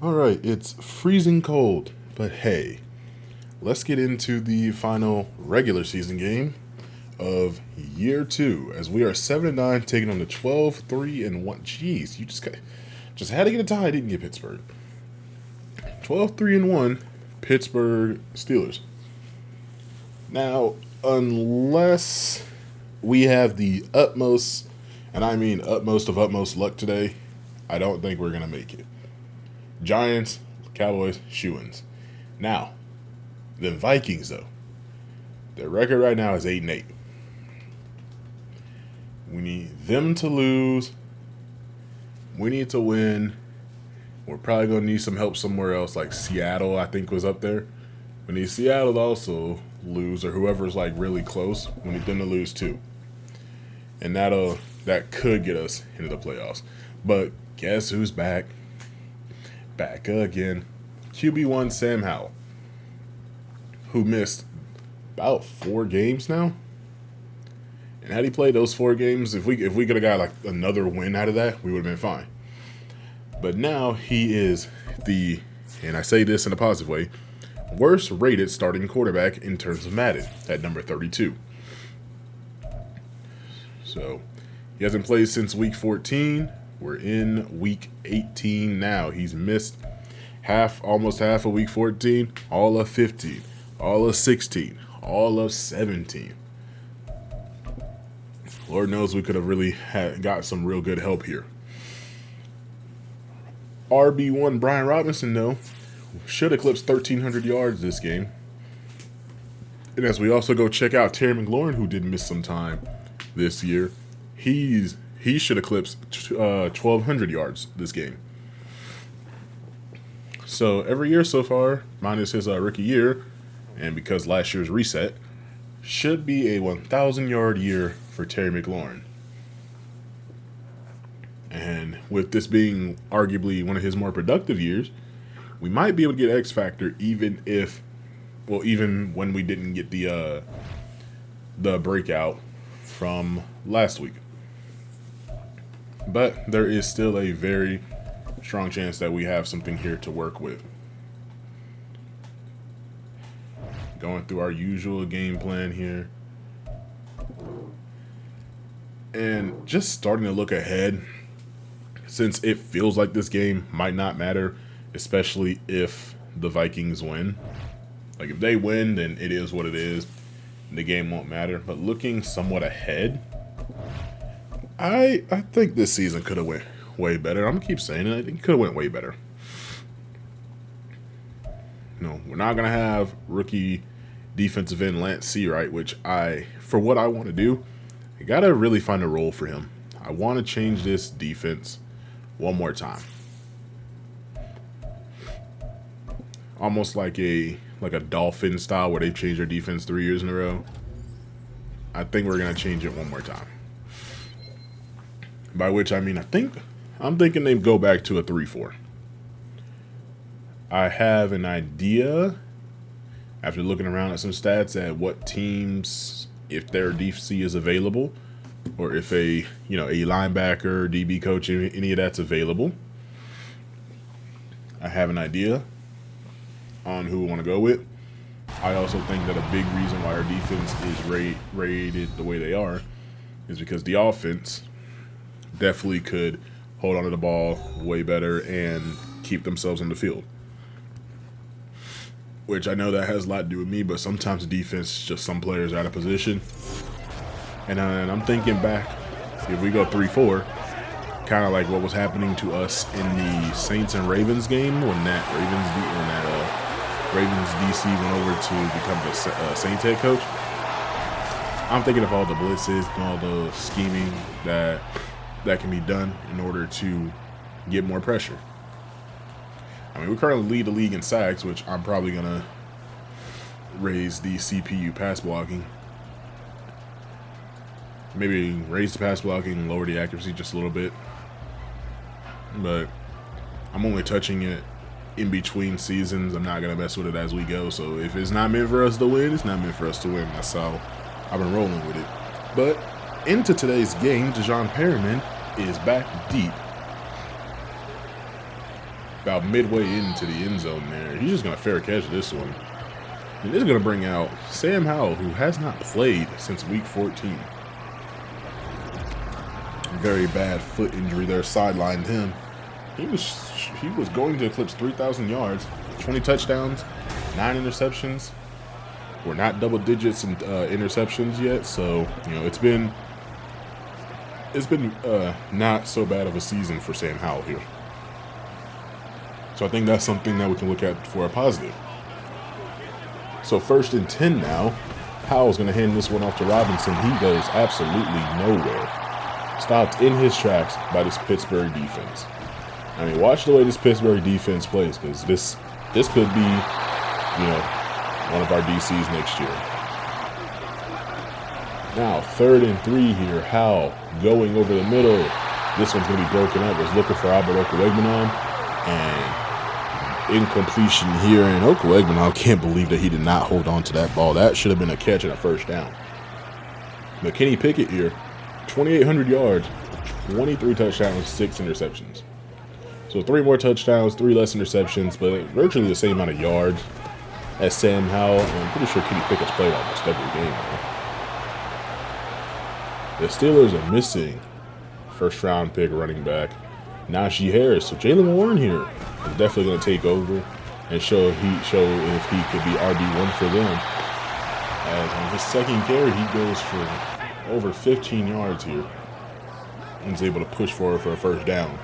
Alright, it's freezing cold, but hey, let's get into the final regular season game of year 2 as we are 7-9 taking on the 12-3-1. Jeez, you just had to get a tie, didn't you, Pittsburgh? 12-3-1 Pittsburgh Steelers. Now, unless we have the utmost, and I mean utmost of utmost luck today, I don't think we're going to make it. Giants, Cowboys, shoo-ins. Now, the Vikings, though. Their record right now is 8-8. We need them to lose. We need to win. We're probably going to need some help somewhere else, like Seattle, I think, was up there. We need Seattle to also lose, or whoever's like really close. We need them to lose too. And that could get us into the playoffs. But guess who's back? Back again. QB1 Sam Howell, who missed about 4 games now. And had he played those 4 games, if we could have got like another win out of that, we would have been fine. But now he is the, and I say this in a positive way, worst rated starting quarterback in terms of Madden at number 32. So he hasn't played since week 14. We're in week 18 now. He's missed almost half of week 14, all of 15, all of 16, all of 17. Lord knows we could have really got some real good help here. RB1 Brian Robinson, though, should eclipse 1,300 yards this game. And as we also go check out Terry McLaurin, who did miss some time this year, he should eclipse 1,200 yards this game. So every year so far, minus his rookie year, and because last year's reset, should be a 1,000-yard year for Terry McLaurin. And with this being arguably one of his more productive years, we might be able to get X Factor even when we didn't get the breakout from last week. But there is still a very strong chance that we have something here to work with. Going through our usual game plan here. And just starting to look ahead, since it feels like this game might not matter, especially if the Vikings win. Like, if they win, then it is what it is. The game won't matter. But looking somewhat ahead, I think this season could have went way better. I'm going to keep saying it. I think it could have went way better. No, we're not going to have rookie defensive end Lance Seawright, which for what I want to do, I got to really find a role for him. I want to change this defense one more time. Almost like a Dolphin style where they've changed their defense 3 years in a row. I think we're going to change it one more time. By which I mean, I'm thinking they go back to a 3-4. I have an idea after looking around at some stats at what teams, if their DC is available, or if a linebacker, DB coach, any of that's available. I have an idea on who we want to go with. I also think that a big reason why our defense is rated the way they are is because the offense definitely could hold on to the ball way better and keep themselves on the field. Which I know that has a lot to do with me, but sometimes defense, just some players are out of position. And I'm thinking back, if we go 3-4, kind of like what was happening to us in the Saints and Ravens game when that Ravens DC went over to become the Saints head coach. I'm thinking of all the blitzes and all the scheming that can be done in order to get more pressure. I mean, we currently lead the league in sacks, which I'm probably going to raise the CPU pass blocking. Maybe raise the pass blocking and lower the accuracy just a little bit. But I'm only touching it in between seasons. I'm not going to mess with it as we go. So if it's not meant for us to win, it's not meant for us to win. That's how I've been rolling with it. But into today's game, Dejon Perriman is back deep about midway into the end zone there. He's just going to fair catch this one. And this is going to bring out Sam Howell, who has not played since week 14. Very bad foot injury there sidelined him. He was going to eclipse 3,000 yards, 20 touchdowns, 9 interceptions. We're not double digits in interceptions yet, so it's been not so bad of a season for Sam Howell here. So I think that's something that we can look at for a positive. So 1st and 10 now. Howell's going to hand this one off to Robinson. He goes absolutely nowhere. Stopped in his tracks by this Pittsburgh defense. I mean, watch the way this Pittsburgh defense plays, because this could be, one of our DCs next year. Now, 3rd and 3 here. Howell going over the middle. This one's going to be broken up. Was looking for Albert Okwuegbunam, and incompletion here. And Okwuegbunam can't believe that he did not hold on to that ball. That should have been a catch and a 1st down. But Kenny Pickett here, 2,800 yards, 23 touchdowns, 6 interceptions. So 3 more touchdowns, 3 less interceptions, but virtually the same amount of yards as Sam Howell. And I'm pretty sure Kenny Pickett's played almost every game now. The Steelers are missing 1st-round pick running back Najee Harris. So Jaylen Warren here is definitely going to take over and show if he could be RB1 for them. As on his 2nd carry, he goes for over 15 yards here and is able to push forward for a 1st down.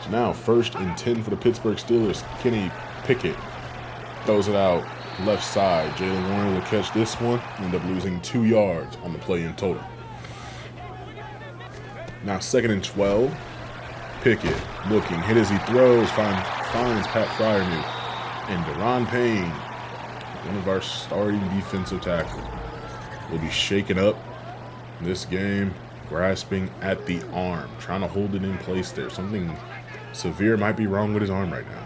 So now 1st and 10 for the Pittsburgh Steelers. Kenny Pickett throws it out left side. Jaylen Warren will catch this one, end up losing 2 yards on the play in total. Now 2nd and 12. Pickett looking, hit as he throws, finds Pat Freiermuth, and Deron Payne, one of our starting defensive tackles, will be shaken up in this game, grasping at the arm, trying to hold it in place there. Something severe might be wrong with his arm right now.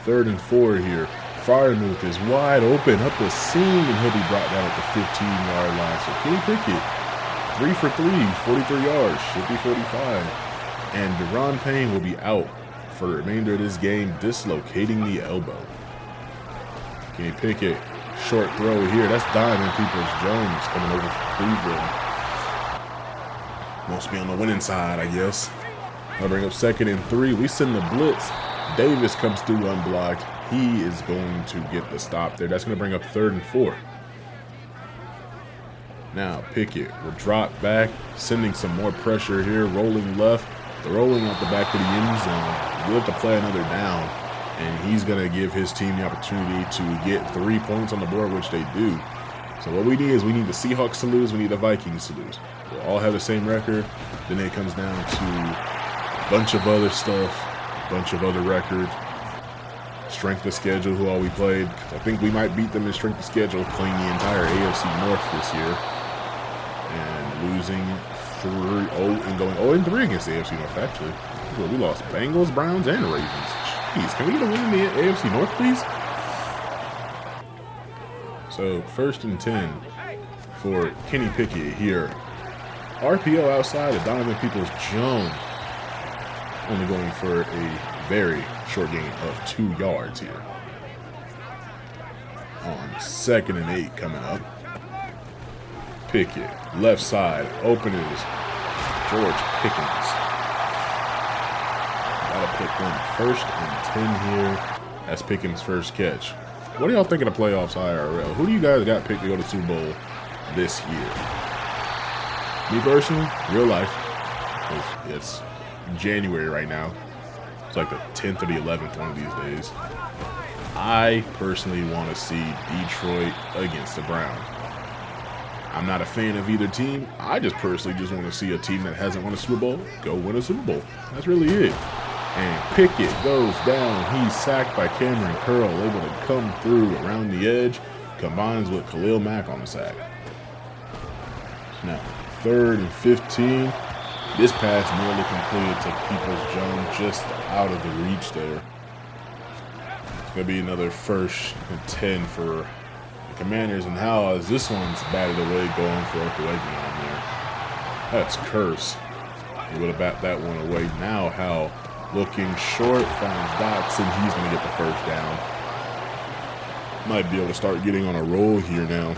3rd and 4 here. Freiermuth is wide open up the seam, and he'll be brought down at the 15-yard line. So Kenny Pickett, 3 for 3, 43 yards, should be 45. And Deron Payne will be out for the remainder of this game, dislocating the elbow. Kenny Pickett, short throw here. That's Diamond Peoples-Jones coming over from Cleveland. Must be on the winning side, I guess. I'll bring up 2nd and 3. We send the blitz. Davis comes through unblocked. He is going to get the stop there. That's going to bring up 3rd and 4. Now Pickett will drop back, sending some more pressure here, rolling left, rolling out the back of the end zone. We'll have to play another down, and he's going to give his team the opportunity to get 3 points on the board, which they do. So what we need is we need the Seahawks to lose, we need the Vikings to lose. We'll all have the same record. Then it comes down to a bunch of other stuff, a bunch of other records. Strength of schedule, who all we played. I think we might beat them in strength of schedule, playing the entire AFC North this year. And losing 3-0 and going 0-3 against the AFC North, actually. Well, we lost Bengals, Browns, and Ravens. Jeez, can we get a win in the AFC North, please? So, 1st and 10 for Kenny Pickett here. RPO outside of Donovan Peoples-Jones. Only going for a very short gain of 2 yards here. On 2nd and 8 coming up. Pickett, left side, open is George Pickens. Gotta pick them 1st and 10 here. That's Pickens' first catch. What do y'all think of the playoffs IRL? Who do you guys got picked to go to Super Bowl this year? Me personally, real life. It's January right now. It's like the 10th or the 11th one of these days. I personally want to see Detroit against the Browns. I'm not a fan of either team. I just personally want to see a team that hasn't won a Super Bowl go win a Super Bowl. That's really it. And Pickett goes down. He's sacked by Cameron Curl, able to come through around the edge. Combines with Khalil Mack on the sack. Now, 3rd and 15. This pass nearly completed to Peoples-Jones, just out of the reach there. It's going to be another 1st and 10 for the Commanders. And how is this one's batted away going for Okwuegbunam there? That's curse. He would have batted that one away. Now how Looking short, finds Dotson. He's going to get the first down. Might be able to start getting on a roll here now.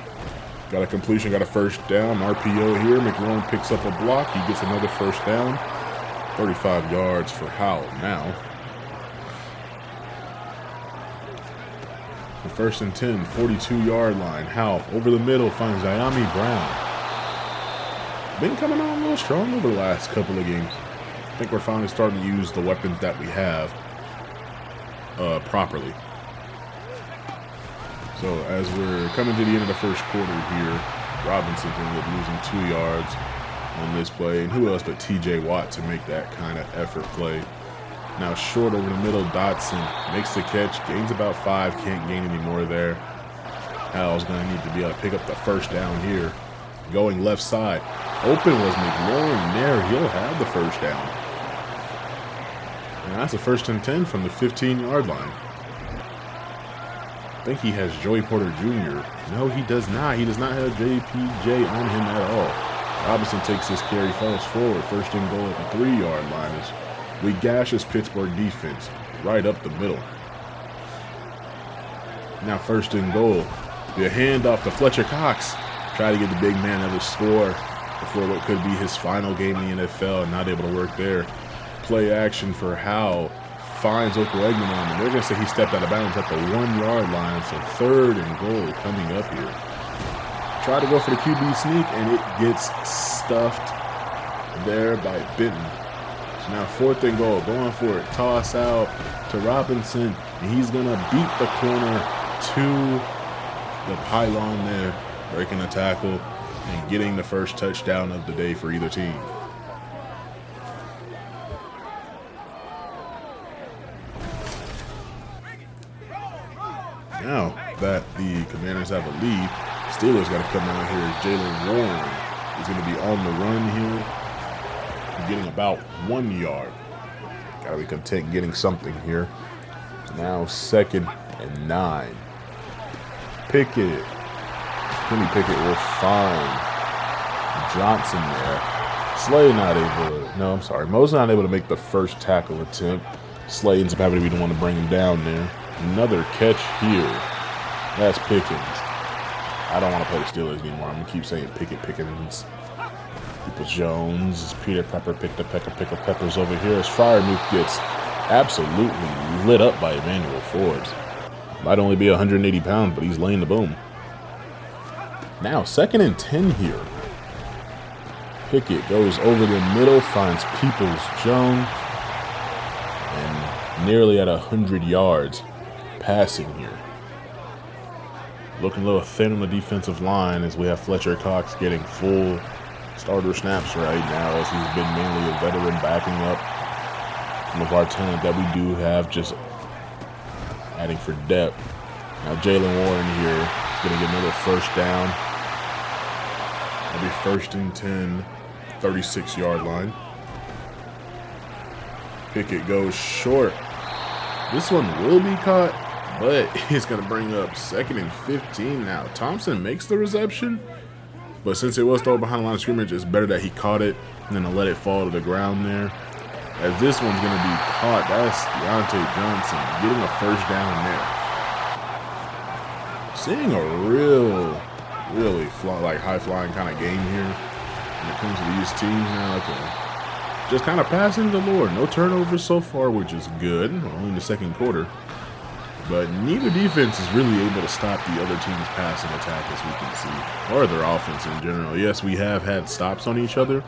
Got a completion, got a first down. RPO here. McLaurin picks up a block. He gets another first down. 35 yards for Howell now. The 1st and 10, 42-yard line. Howell over the middle finds Diami Brown. Been coming on a little strong over the last couple of games. I think we're finally starting to use the weapons that we have properly. So as we're coming to the end of the first quarter here, Robinson's going to end up losing 2 yards on this play. And who else but TJ Watt to make that kind of effort play. Now short over the middle, Dotson makes the catch, gains about 5, can't gain any more there. Al's going to need to be able to pick up the first down here. Going left side. Open was McLaurin there. He'll have the first down. And that's a 1st and 10 from the 15-yard line. I think he has Joey Porter Jr. No, he does not. He does not have JPJ on him at all. Robinson takes his carry, falls forward. 1st and goal at the 3-yard line as we gash this Pittsburgh defense right up the middle. Now 1st and goal. The handoff to Fletcher Cox. Try to get the big man another score before what could be his final game in the NFL. Not able to work there. Play action for Howell. Finds Okwuegbunam, and they're going to say he stepped out of bounds at the 1-yard line. So 3rd and goal coming up here. Try to go for the QB sneak, and it gets stuffed there by Benton. So now 4th and goal, going for it. Toss out to Robinson, and he's going to beat the corner to the pylon there, breaking the tackle and getting the first touchdown of the day for either team. Now that the Commanders have a lead, Steelers got to come out here. Jalen Warren is going to be on the run here, getting about 1 yard. Got to be content getting something here. Now 2nd and 9. Pickett. Kenny Pickett will find Johnson there. Slay not able to, no, I'm sorry. Moses not able to make the first tackle attempt. Slay ends up having to be the one to bring him down there. Another catch here. That's Pickens. I don't want to play the Steelers anymore. I'm going to keep saying Pickens. Peoples-Jones. Peter Pepper picked up Pickle Peppers over here as Freiermuth gets absolutely lit up by Emmanuel Forbes. Might only be 180 pounds, but he's laying the boom. Now 2nd and 10 here. Pickett goes over the middle, finds Peoples-Jones, and nearly at 100 yards passing here. Looking a little thin on the defensive line as we have Fletcher Cox getting full starter snaps right now as he's been mainly a veteran backing up some of our talent that we do have, just adding for depth. Now Jalen Warren here is going to get another first down. That'll be 1st and 10, 36-yard line. Pickett goes short. This one will be caught, but it's going to bring up 2nd and 15 now. Thompson makes the reception, but since it was thrown behind the line of scrimmage, it's better that he caught it than to let it fall to the ground there. As this one's going to be caught, that's Deontay Johnson getting a first down there. Seeing a really high-flying kind of game here when it comes to these teams now. Just kind of passing the Lord. No turnovers so far, which is good. Only in the 2nd quarter. But neither defense is really able to stop the other team's passing attack, as we can see, or their offense in general. Yes, we have had stops on each other,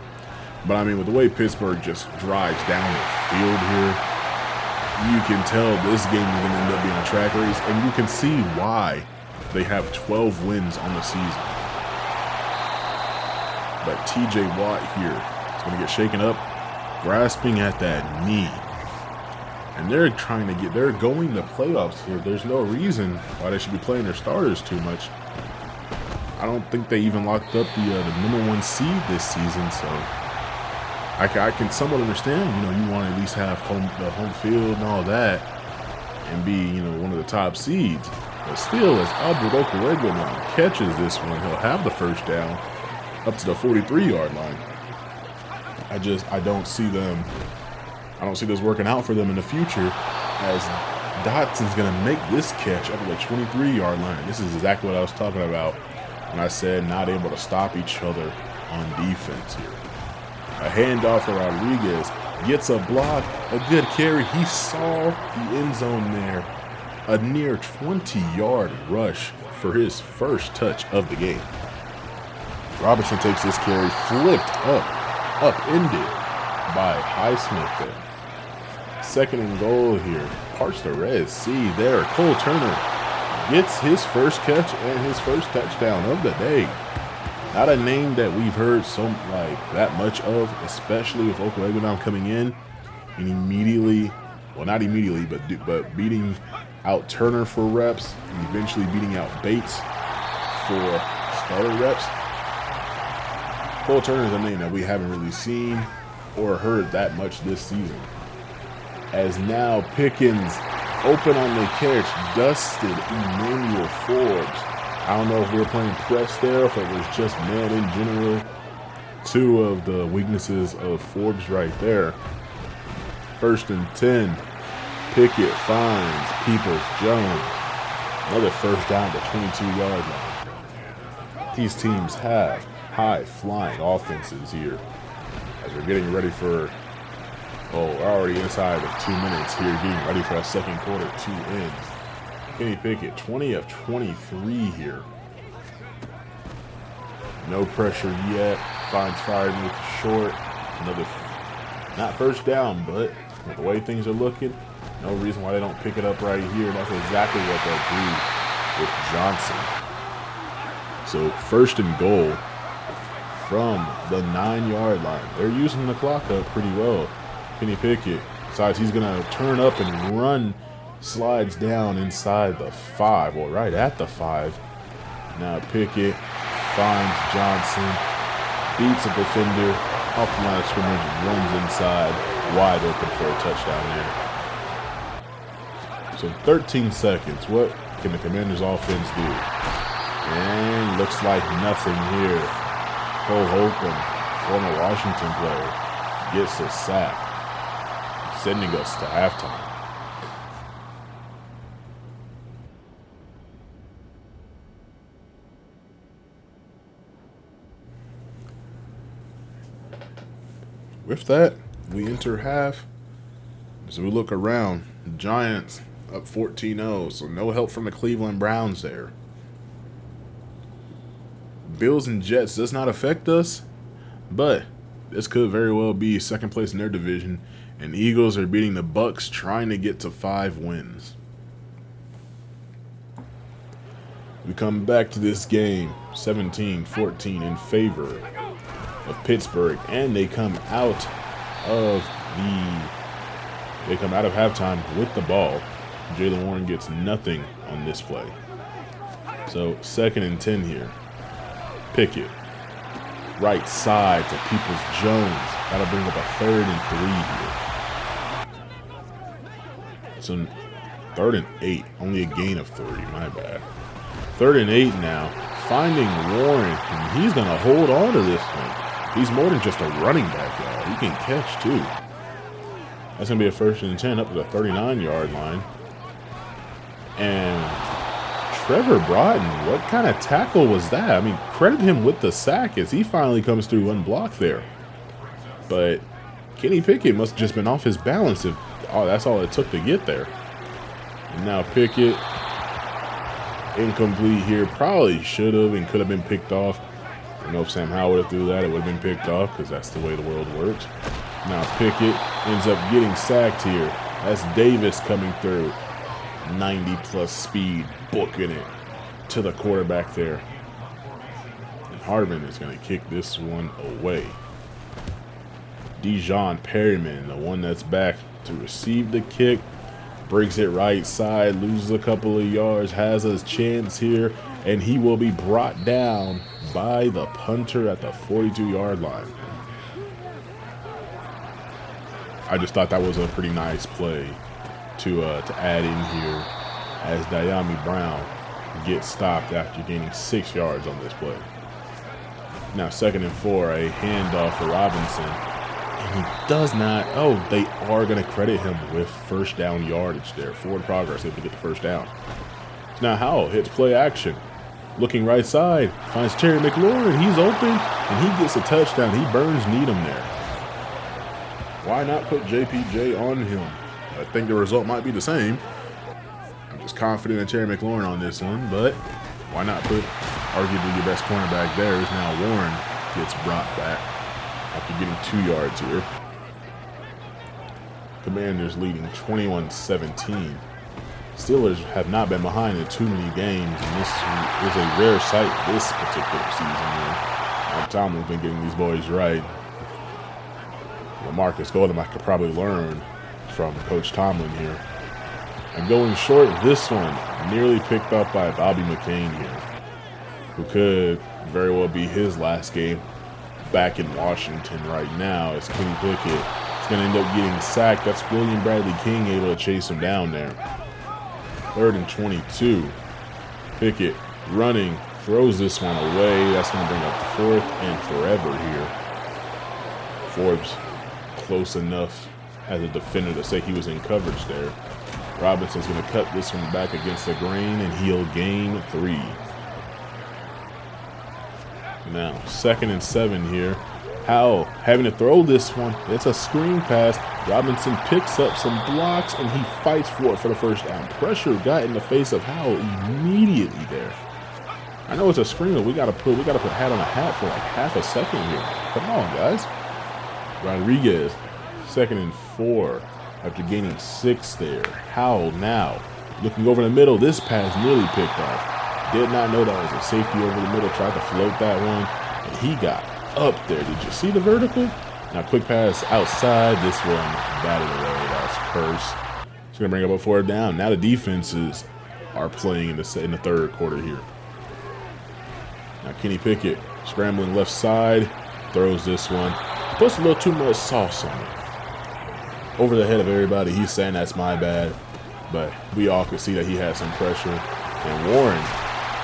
but I mean, with the way Pittsburgh just drives down the field here, you can tell this game is going to end up being a track race, and you can see why they have 12 wins on the season. But TJ Watt here is going to get shaken up, grasping at that knee. And they're going to playoffs here. There's no reason why they should be playing their starters too much. I don't think they even locked up the number 1 seed this season, so I can somewhat understand. You want to at least have the home field and all that, and be one of the top seeds. But still, as Albert Okwuegbunam catches this one, he'll have the first down up to the 43-yard line. I don't see them I don't see this working out for them in the future, as Dotson's going to make this catch up at the 23-yard line. This is exactly what I was talking about when I said not able to stop each other on defense here. A handoff for Rodriguez. Gets a block, a good carry. He saw the end zone there. A near 20-yard rush for his first touch of the game. Robinson takes this carry, flipped upended by Highsmith there. 2nd and goal here. Parts the Red Sea there. Cole Turner gets his first catch and his first touchdown of the day. Not a name that we've heard that much of, especially with Okwuegbunam coming in and immediately, well, not immediately, but beating out Turner for reps and eventually beating out Bates for starter reps. Cole Turner is a name that we haven't really seen or heard that much this season. As now Pickens open on the catch, dusted Emmanuel Forbes. I don't know if we were playing press there, if it was just man in general. 2 of the weaknesses of Forbes right there. 1st and 10. Pickett finds Peoples-Jones. Another first down at the 22-yard line. These teams have high-flying offenses here as we're getting ready for, we're already inside of 2 minutes here, getting ready for our second quarter, 2 ends. Kenny Pickett, 20 of 23 here. No pressure yet. Finds Freiermuth short. Another, not first down, but with the way things are looking, no reason why they don't pick it up right here. That's exactly what they'll do with Johnson. So 1st and goal from the 9-yard line. They're using the clock up pretty well. Kenny Pickett decides he's going to turn up and run. Slides down inside the 5, or right at the 5. Now Pickett finds Johnson, beats a defender off the line of scrimmage, and runs inside, wide open for a touchdown there. So 13 seconds. What can the Commanders' offense do? And looks like nothing here. Cole Holcomb, former Washington player, gets a sack, sending us to halftime. With that, we enter half. As we look around, the Giants up 14-0, so no help from the Cleveland Browns there. Bills and Jets does not affect us, but this could very well be second place in their division, and Eagles are beating the Bucks, trying to get to 5 wins. We come back to this game, 17-14 in favor of Pittsburgh, and they come out of halftime with the ball. Jaylen Warren gets nothing on this play. So 2nd and 10 here. Pickett, right side to Peoples-Jones. That'll bring up a 3rd and 3 here. So 3rd and 8, only a gain of 3, my bad. 3rd and 8 now, finding Warren, and he's gonna hold on to this thing. He's more than just a running back, y'all. He can catch, too. That's going to be a 1st and 10 up to the 39-yard line. And Trevor Broughton, what kind of tackle was that? I mean, credit him with the sack as he finally comes through unblocked there. But Kenny Pickett must have just been off his balance if that's all it took to get there. And now Pickett, incomplete here. Probably should have and could have been picked off. I don't know if Sam Howell would have threw that. It would have been picked off because that's the way the world works. Now Pickett ends up getting sacked here. That's Davis coming through. 90-plus speed, booking it to the quarterback there. And Harvin is going to kick this one away. Dijon Perryman, the one that's back to receive the kick, breaks it right side, loses a couple of yards, has a chance here, and he will be brought down by the punter at the 42-yard line. I just thought that was a pretty nice play to add in here as Dyami Brown gets stopped after gaining 6 yards on this play. Now 2nd and 4, a handoff for Robinson. And he does not. Oh, they are going to credit him with first down yardage there. Forward progress if they get the first down. Now Howell hits play action. Looking right side. Finds Terry McLaurin. He's open. And he gets a touchdown. He burns Needham there. Why not put JPJ on him? I think the result might be the same. I'm just confident in Terry McLaurin on this one. But why not put arguably your best cornerback there? Is now Warren gets brought back after getting 2 yards here. Commanders leading 21-17. Steelers have not been behind in too many games, and this is a rare sight this particular season here. Mike Tomlin's been getting these boys right. LaMarcus Golden I could probably learn from Coach Tomlin here. And going short, this one nearly picked up by Bobby McCain here, who could very well be his last game back in Washington right now. As Kenny Pickett is going to end up getting sacked. That's William Bradley King able to chase him down there. 3rd and 22. Pickett running, throws this one away. That's going to bring up 4th and forever here. Forbes close enough as a defender to say he was in coverage there. Robinson's going to cut this one back against the grain, and he'll gain 3. Now, 2nd and 7 here. Howell having to throw this one. It's a screen pass. Robinson picks up some blocks, and he fights for it for the first down. Pressure got in the face of Howell immediately there. I know it's a screen, but we gotta put hat on a hat for like half a second here. Come on, guys. Rodriguez, 2nd and 4 after gaining 6 there. Howell now looking over the middle. This pass nearly picked off. Did not know that was a safety over the middle. Tried to float that one, and he got up there. Did you see the vertical? Now quick pass outside. This one batted away. That's curse. It's going to bring up a 4th down. Now the defenses are playing in the 3rd quarter here. Now Kenny Pickett scrambling left side. Throws this one. Puts a little too much sauce on it. Over the head of everybody. He's saying that's my bad. But we all could see that he had some pressure. And Warren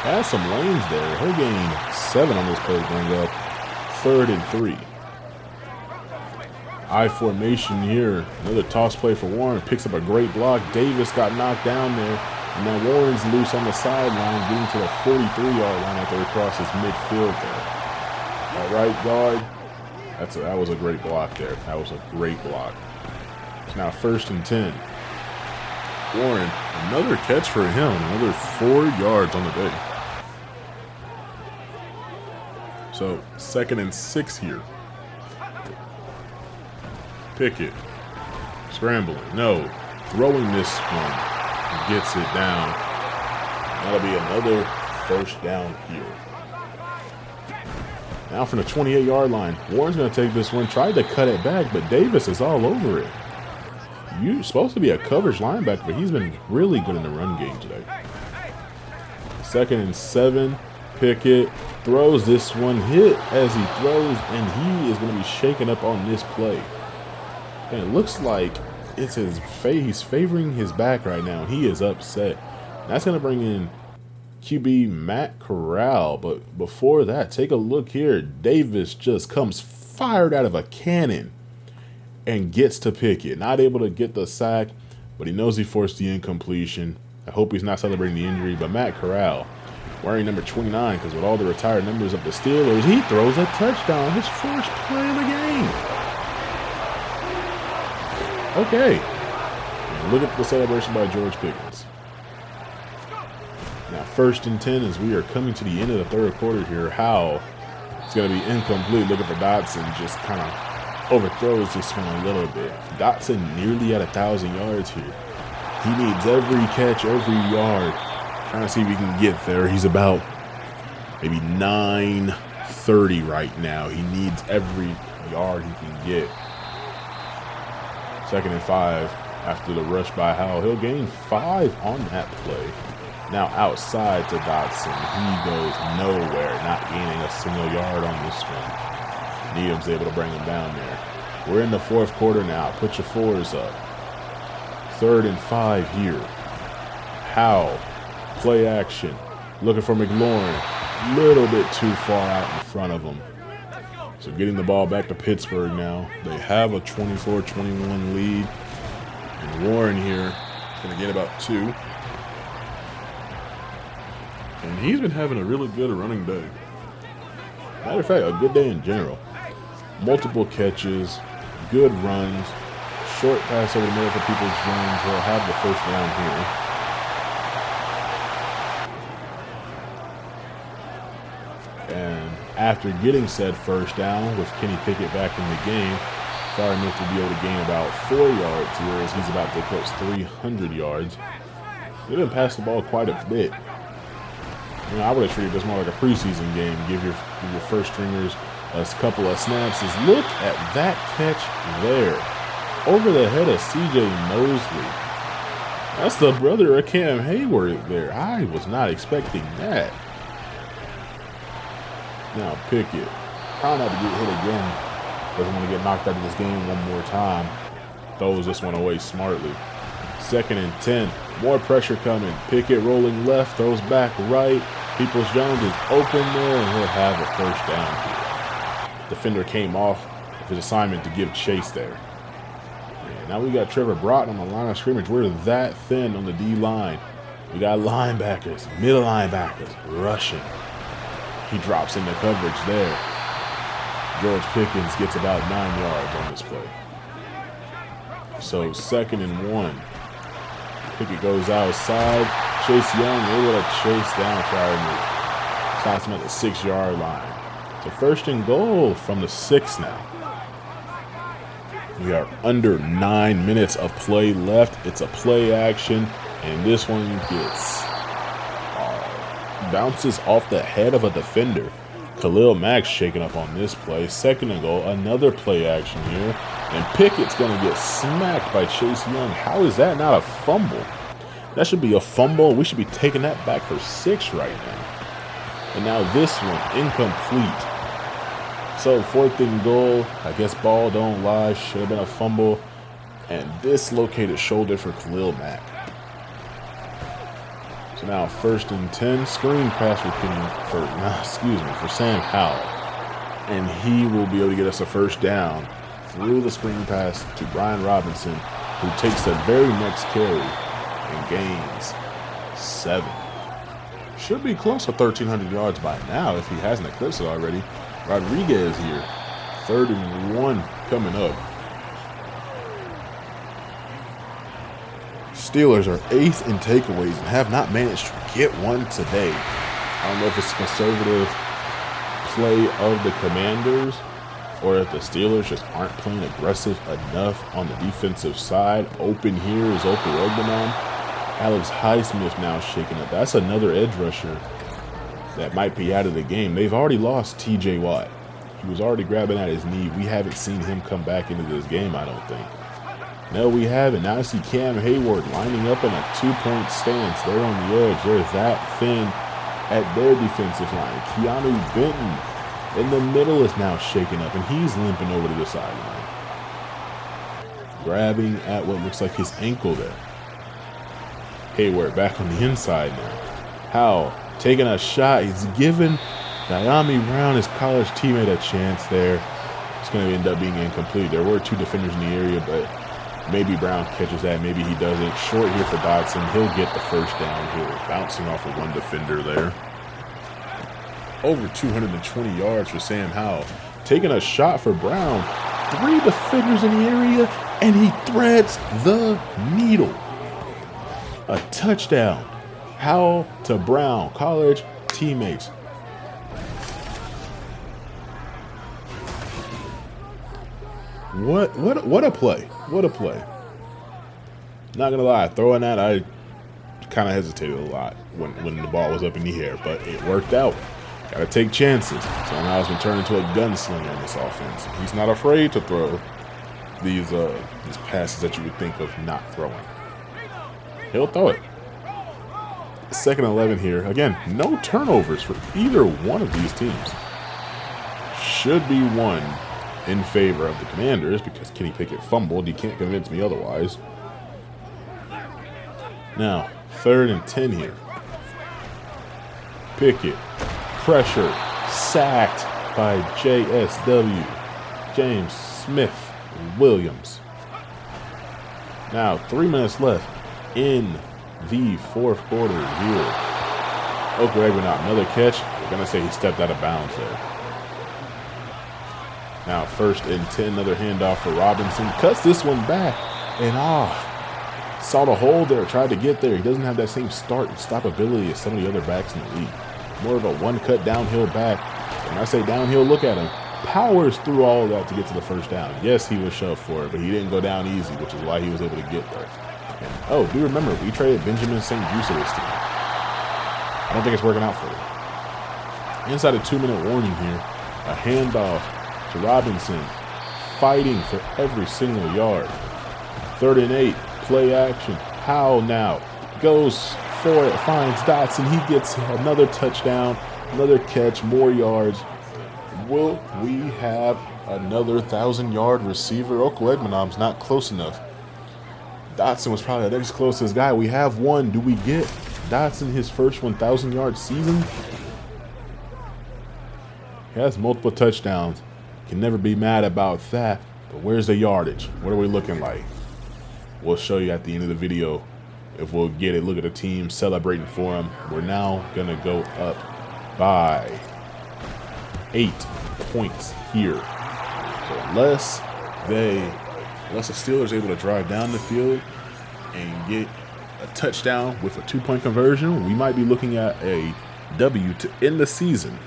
has some lanes there. He'll gain 7 on this play to bring up 3rd and 3. I formation here. Another toss play for Warren. Picks up a great block. Davis got knocked down there. And now Warren's loose on the sideline, getting to the 43-yard line after he crosses midfield there. All right, guard. That was a great block there. That was a great block. It's now 1st and 10. Warren, another catch for him. Another 4 yards on the day. So 2nd and 6 here. Pickett scrambling. No. Throwing this one. Gets it down. That'll be another 1st down here. Now from the 28-yard line. Warren's going to take this one. Tried to cut it back, but Davis is all over it. You're supposed to be a coverage linebacker, but he's been really good in the run game today. 2nd and 7. Pickett throws this one. Hit as he throws, and he is going to be shaken up on this play. And it looks like it's his face. He's favoring his back right now. He is upset. That's going to bring in QB Matt Corral. But before that, take a look here. Davis just comes fired out of a cannon and gets to Pickett. Not able to get the sack, but he knows he forced the incompletion. I hope he's not celebrating the injury. But Matt Corral, wearing number 29, because with all the retired numbers of the Steelers, he throws a touchdown. His first play of the game. Okay. And look at the celebration by George Pickens. Now 1st and 10 as we are coming to the end of the 3rd quarter here. Howell is going to be incomplete. Looking for Dotson. Just kind of overthrows this one a little bit. Dotson nearly at 1,000 yards here. He needs every catch, every yard. Trying to see if he can get there. He's about maybe 930 right now. He needs every yard he can get. 2nd and 5 after the rush by Howell. He'll gain 5 on that play. Now outside to Dotson. He goes nowhere, not gaining a single yard on this one. Needham's able to bring him down there. We're in the 4th quarter now. Put your 4s up. 3rd and 5 here. Howell, play action. Looking for McLaurin. Little bit too far out in front of him. So getting the ball back to Pittsburgh now. They have a 24-21 lead. And Warren here is going to get about 2. And he's been having a really good running day. Matter of fact, a good day in general. Multiple catches, good runs, short pass over the middle for Peoples-Jones. He'll have the first down here. And after getting said first down with Kenny Pickett back in the game, far enough to be able to gain about 4 yards here as he's about to eclipse 300 yards. They didn't pass the ball quite a bit. You know, I would have treated this more like a preseason game. Give your first stringers a couple of snaps. Look at that catch there. Over the head of C.J. Mosley. That's the brother of Cam Hayward there. I was not expecting that. Now Pickett. Trying not to get hit again. Doesn't want to get knocked out of this game one more time. Throws this one away smartly. 2nd and 10. More pressure coming. Pickett rolling left. Throws back right. Peoples-Jones is open there, and he'll have a first down here. Defender came off of his assignment to give chase there. And now we got Trevor Broughton on the line of scrimmage. We're that thin on the D-line. We got linebackers, middle linebackers, rushing. He drops into coverage there. George Pickens gets about 9 yards on this play. So 2nd and 1. Pickett goes outside. Chase Young able to chase down Freiermuth. Stops him at the 6-yard line. So 1st and goal from the 6 now. We are under 9 minutes of play left. It's a play action, and this one gets bounces off the head of a defender. Khalil Mack shaking up on this play. 2nd and goal, another play action here. And Pickett's going to get smacked by Chase Young. How is that not a fumble? That should be a fumble. We should be taking that back for 6 right now. And now this one, incomplete. So 4th and goal. I guess ball don't lie. Should have been a fumble. And dislocated shoulder for Khalil Mack. So now 1st and 10. Screen pass for Sam Howell. And he will be able to get us a first down through the screen pass to Brian Robinson, who takes the very next carry and gains 7. Should be close to 1,300 yards by now if he hasn't eclipsed it already. Rodriguez here. 3rd and 1 coming up. Steelers are 8th in takeaways and have not managed to get one today. I don't know if it's a conservative play of the Commanders or if the Steelers just aren't playing aggressive enough on the defensive side. Open here is Open Ogbanon. Alex Highsmith now shaking up. That's another edge rusher that might be out of the game. They've already lost T.J. Watt. He was already grabbing at his knee. We haven't seen him come back into this game, I don't think. No, we haven't. Now I see Cam Hayward lining up in a 2-point stance. They're on the edge. They're that thin at their defensive line. Keanu Benton in the middle is now shaking up, and he's limping over to the sideline. Grabbing at what looks like his ankle there. Hayward back on the inside now. Howell taking a shot. He's giving Diami Brown, his college teammate, a chance there. It's going to end up being incomplete. There were 2 defenders in the area, but maybe Brown catches that. Maybe he doesn't. Short here for Dotson. He'll get the first down here. Bouncing off of one defender there. Over 220 yards for Sam Howell. Taking a shot for Brown. 3 defenders in the area, and he threads the needle. A touchdown. Howell to Brown. College teammates. What a play. What a play. Not going to lie. Throwing that, I kind of hesitated a lot when the ball was up in the air, but it worked out. Got to take chances. So now it's been turned into a gunslinger in this offense. He's not afraid to throw these passes that you would think of not throwing. He'll throw it. 2nd and 11 here. Again, no turnovers for either one of these teams. Should be one in favor of the Commanders because Kenny Pickett fumbled. You can't convince me otherwise. Now, 3rd and 10 here. Pickett, pressure, sacked, by JSW, James Smith Williams. Now 3 minutes left in the fourth quarter here. Oklahoma not another catch. We're going to say he stepped out of bounds there. Now 1st and 10, another handoff for Robinson. Cuts this one back and saw the hole there, tried to get there. He doesn't have that same start and stop ability as some of the other backs in the league. More of a one-cut downhill back. When I say downhill, look at him. Powers through all of that to get to the first down. Yes, he was shoved for it, but he didn't go down easy, which is why he was able to get there. And, do remember, we traded Benjamin St. Juste to this team. I don't think it's working out for him. Inside a 2-minute warning here. A handoff to Robinson. Fighting for every single yard. 3rd and 8. Play action. Howell now goes for it. Finds Dotson. He gets another touchdown. Another catch. More yards. Will we have another 1,000-yard receiver? Oklahoma not close enough. Dotson was probably the next closest guy. We have one. Do we get Dotson his first 1,000-yard season? He has multiple touchdowns. Can never be mad about that. But where's the yardage? What are we looking like? We'll show you at the end of the video if we'll get it. Look at the team celebrating for him. We're now going to go up by 8 points here. So unless the Steelers are able to drive down the field and get a touchdown with a 2-point conversion, we might be looking at a W to end the season.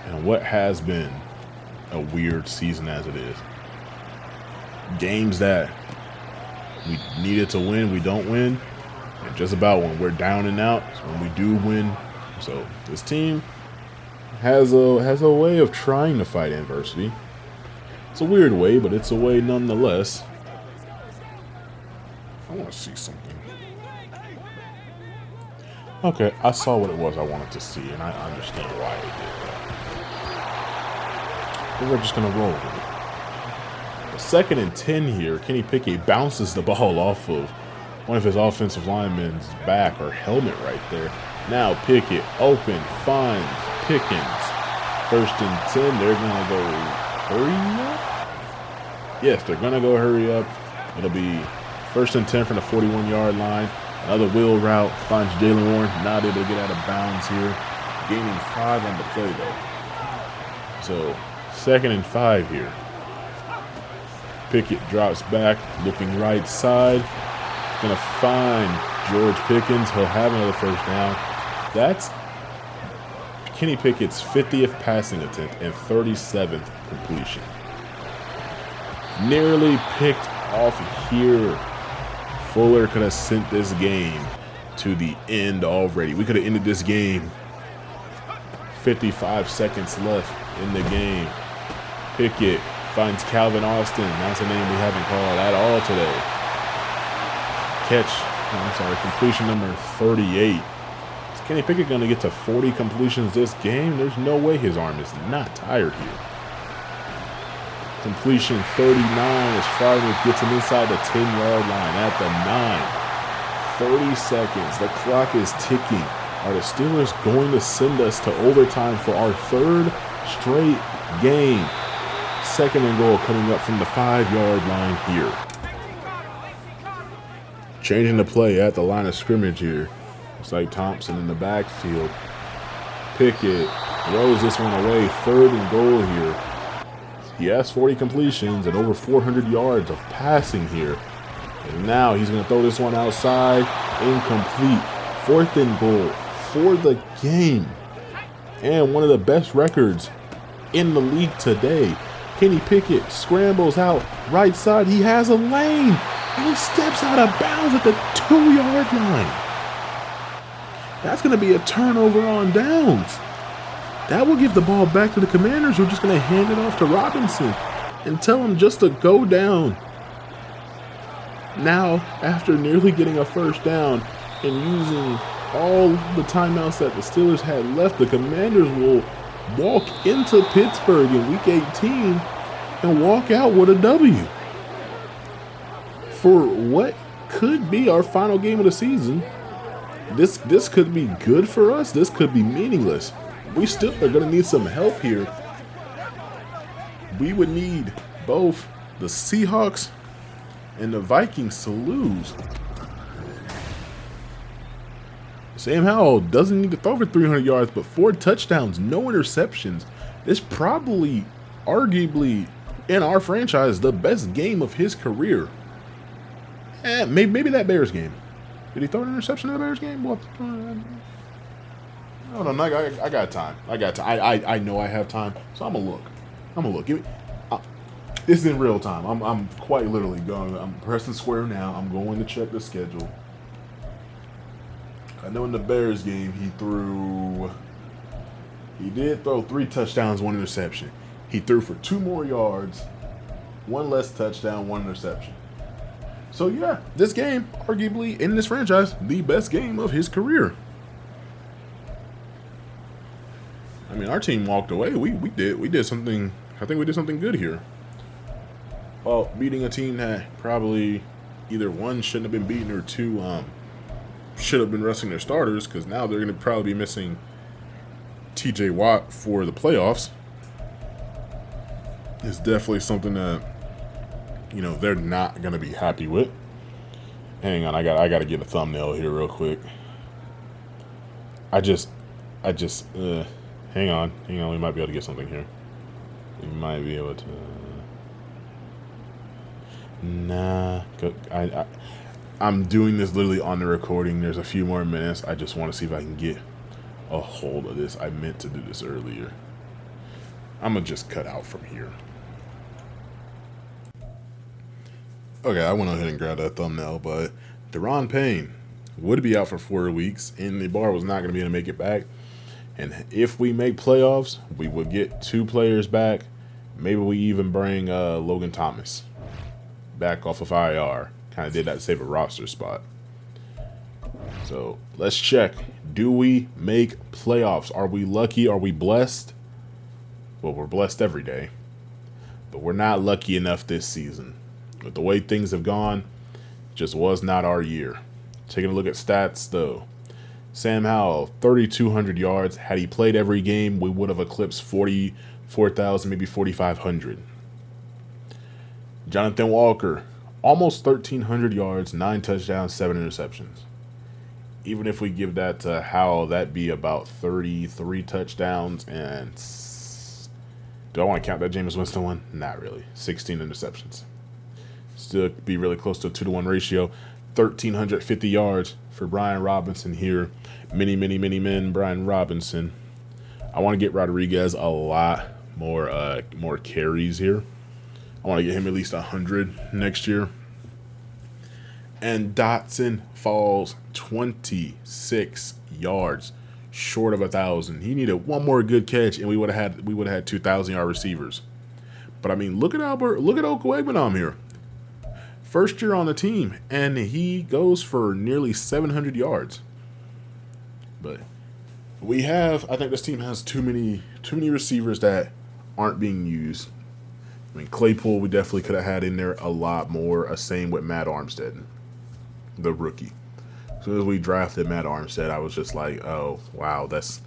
And what has been a weird season as it is. Games that we needed to win, we don't win. And just about when we're down and out is when we do win. So this team has a way of trying to fight adversity. It's a weird way, but it's a way nonetheless. I want to see something. Okay, I saw what it was I wanted to see, and I understand why it did that. But we're just going to roll with it. 2nd and 10 here. Kenny Pickett bounces the ball off of one of his offensive linemen's back or helmet right there. Now Pickett open, finds Pickens. 1st and 10. They're going to go hurry up? Yes, they're going to go hurry up. It'll be 1st and 10 from the 41-yard line. Another wheel route finds Jalen Warren. Not able to get out of bounds here. Gaining 5 on the play, though. So 2nd and 5 here. Pickett drops back, looking right side. Going to find George Pickens. He'll have another first down. That's Kenny Pickett's 50th passing attempt and 37th completion. Nearly picked off here. Fuller could have sent this game to the end already. We could have ended this game. 55 seconds left in the game. Pickett finds Calvin Austin. That's a name we haven't called at all today. Completion number 38. Is Kenny Pickett going to get to 40 completions this game? There's no way his arm is not tired here. Completion 39 as Freiermuth gets him inside the 10-yard line at the 9. 30 seconds. The clock is ticking. Are the Steelers going to send us to overtime for our 3rd straight game? 2nd and goal coming up from the 5-yard line here. Changing the play at the line of scrimmage here. Looks like Thompson in the backfield. Pickett throws this one away. 3rd and goal here. He has 40 completions and over 400 yards of passing here. And now he's going to throw this one outside. Incomplete. 4th and goal for the game. And one of the best records in the league today. Kenny Pickett scrambles out right side. He has a lane. And he steps out of bounds at the 2-yard line. That's going to be a turnover on downs. That will give the ball back to the Commanders, who are just going to hand it off to Robinson and tell him just to go down. Now, after nearly getting a first down and using all the timeouts that the Steelers had left, the Commanders will walk into Pittsburgh in Week 18 and walk out with a W. For what could be our final game of the season, This could be good for us. This could be meaningless. We still are going to need some help here. We would need both the Seahawks and the Vikings to lose. Sam Howell doesn't need to throw for 300 yards, but 4 touchdowns, no interceptions. This probably, arguably, in our franchise, the best game of his career. And maybe that Bears game. Did he throw an interception in the Bears game? Well, I don't know. I got time. I know I have time, so I'm gonna look. Give me. This is in real time. I'm quite literally going. I'm pressing square now. I'm going to check the schedule. I know in the Bears game he did throw 3 touchdowns, 1 interception. He threw for 2 more yards, 1 less touchdown, 1 interception. So yeah, this game, arguably in this franchise, the best game of his career. I mean, our team walked away. We did something. I think we did something good here. Well, beating a team that probably either 1 shouldn't have been beaten or 2 should have been resting their starters, because now they're going to probably be missing TJ Watt for the playoffs. It's definitely something that, you know, they're not going to be happy with. Hang on, I got to get a thumbnail here real quick. Hang on, we might be able to get something here. We might be able to. Nah, I'm doing this literally on the recording. There's a few more minutes. I just want to see if I can get a hold of this. I meant to do this earlier. I'm going to just cut out from here. Okay, I went ahead and grabbed that thumbnail, but Deron Payne would be out for 4 weeks, and the bar was not going to be able to make it back. And if we make playoffs, we will get 2 players back. Maybe we even bring Logan Thomas back off of IR. Kind of did that to save a roster spot. So let's check. Do we make playoffs? Are we lucky? Are we blessed? Well, we're blessed every day, but we're not lucky enough this season. With the way things have gone, just was not our year. Taking a look at stats, though. Sam Howell, 3,200 yards. Had he played every game, we would have eclipsed 44,000, maybe 4,500. Jonathan Walker, almost 1,300 yards, 9 touchdowns, 7 interceptions. Even if we give that to Howell, that'd be about 33 touchdowns. And do I want to count that Jameis Winston one? Not really. 16 interceptions. Still be really close to a 2-to-1 ratio. 1,350 yards for Brian Robinson here. Many Brian Robinson. I want to get Rodriguez a lot more carries here. I want to get him at least 100 next year. And Dotson falls 26 yards short of 1,000. He needed 1 more good catch, and we would have had 2,000-yard receivers. But I mean, look at Okwuegbunam here. First year on the team, and he goes for nearly 700 yards. But I think this team has too many receivers that aren't being used. I mean, Claypool we definitely could have had in there a lot more. Same with Matt Armstead, the rookie. As soon as we drafted Matt Armstead, I was just like, oh, wow, that's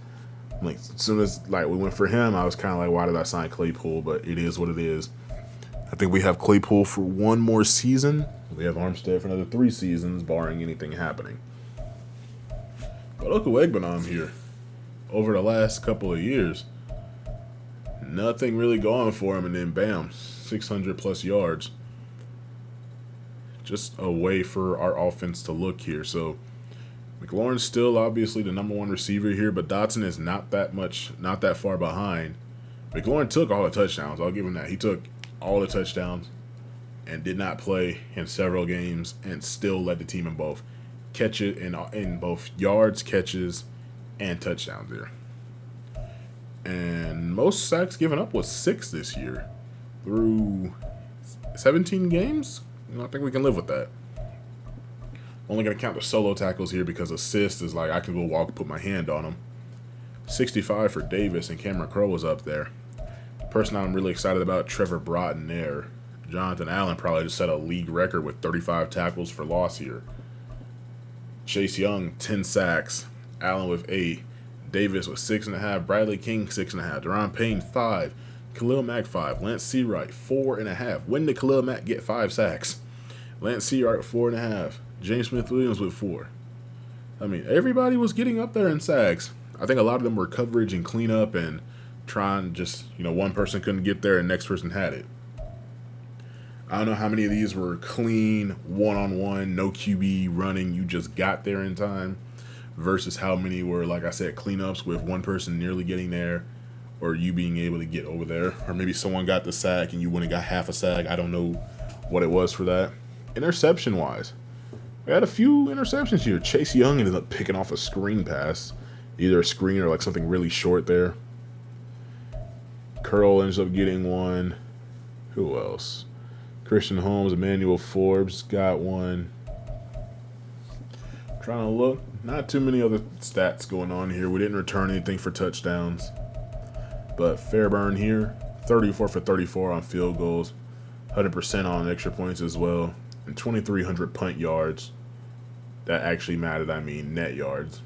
like, as soon as we went for him, I was kind of like, why did I sign Claypool? But it is what it is. I think we have Claypool for 1 more season. We have Armstead for another 3 seasons, barring anything happening. But Okwuegbunam here, over the last couple of years, nothing really going for him, and then bam, 600-plus yards. Just a way for our offense to look here. So McLaurin's still obviously the number 1 receiver here, but Dotson is not that far behind. McLaurin took all the touchdowns. I'll give him that. He took all the touchdowns and did not play in several games and still led the team in both catches in both yards, catches, and touchdowns there. And most sacks given up was 6 this year through 17 games. I think we can live with that. Only going to count the solo tackles here because assist is like I can go walk, put my hand on them. 65 for Davis, and Cameron Crowe was up there. The person I'm really excited about, Trevor Broughton there. Jonathan Allen probably just set a league record with 35 tackles for loss here. Chase Young, 10 sacks. Allen with 8. Davis with 6.5. Bradley King, 6.5. Deron Payne, 5. Khalil Mack, 5. Lance Seawright, 4.5. When did Khalil Mack get 5 sacks? Lance Seawright, 4.5. James Smith-Williams with 4. I mean, everybody was getting up there in sacks. I think a lot of them were coverage and cleanup and trying just, one person couldn't get there and next person had it. I don't know how many of these were clean, one-on-one, no QB running, you just got there in time, versus how many were, like I said, cleanups with one person nearly getting there or you being able to get over there. Or maybe someone got the sack and you wouldn't have got half a sack. I don't know what it was for that. Interception-wise, we had a few interceptions here. Chase Young ended up picking off a screen pass, either a screen or like something really short there. Curl ends up getting one. Who else? Christian Holmes, Emmanuel Forbes got one. Trying to look. Not too many other stats going on here. We didn't return anything for touchdowns. But Fairburn here, 34 for 34 on field goals, 100% on extra points as well, and 2,300 punt yards. That actually mattered, net yards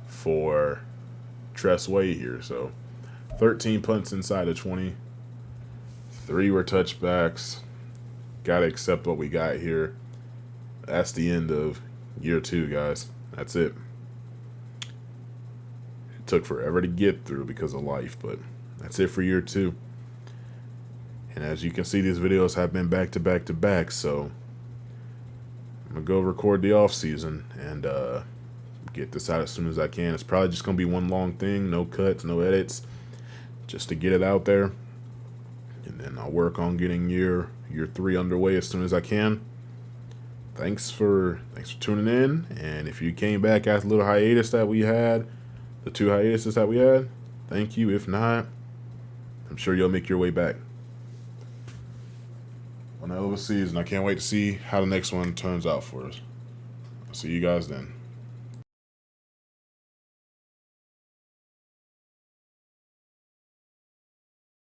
for Tress Way here. So 13 punts inside of 20. 3 were touchbacks. Got to accept what we got here. That's the end of year 2, guys. That's it. It took forever to get through because of life, but that's it for year 2. And as you can see, these videos have been back to back to back, so I'm going to go record the off season and get this out as soon as I can. It's probably just going to be one long thing, no cuts, no edits, just to get it out there. And then I'll work on getting year 3 underway as soon as I can. Thanks for tuning in. And if you came back after the little hiatus that we had, the 2 hiatuses that we had, thank you. If not, I'm sure you'll make your way back. One hell of a season. I can't wait to see how the next one turns out for us. I'll see you guys then.